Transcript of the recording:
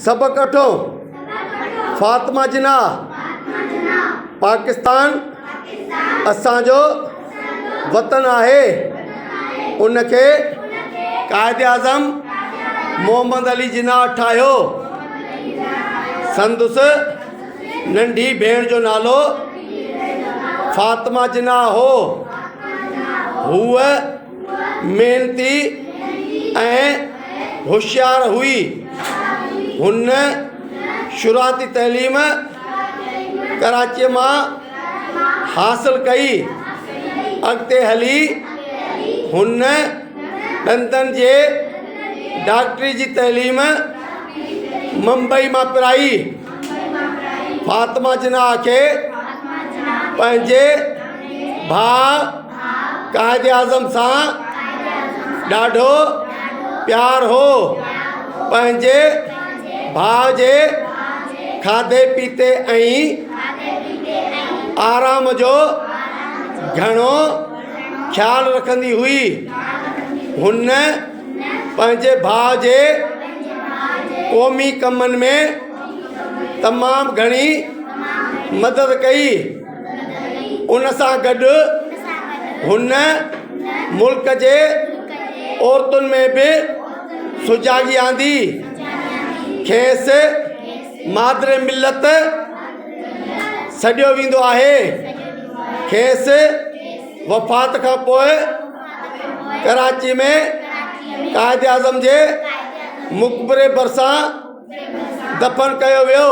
सब कठो फातिमा जिना पाकिस्तान असांजो वतन आहे। उनखे कायदे आज़म मोहम्मद अली जिना ठाहियो। संदसि नंढी भेण जो नालो फातिमा जिना हो। हूअ मेहनती ऐं होशियार हुई। हुन शुरूआती तइलीम कराची मां हासिल कई। अॻिते हली हुन ॾंदनि जे डॉक्टरी जी तइलीम मुंबई मां पिराई। फातिमा जिना खे पंहिंजे भाउ कायदे आज़म सां ॾाढो प्यार हो। पंहिंजे भाउ जे खाधे पीते ऐं आराम जो घणो ख़्यालु रखंदी हुई। हुन पंहिंजे भाउ जे क़ौमी कमनि में तमामु घणी मदद कई। उन सां गॾु हुन मुल्क जे औरतुनि में बि सुजाॻी आंदी। खेसि मादरे मिलत सॾियो वेंदो आहे। खेसि वफ़ात खां पोइ कराची में कायदे आज़म जे मक़बरे भरिसां दफ़न कयो वियो।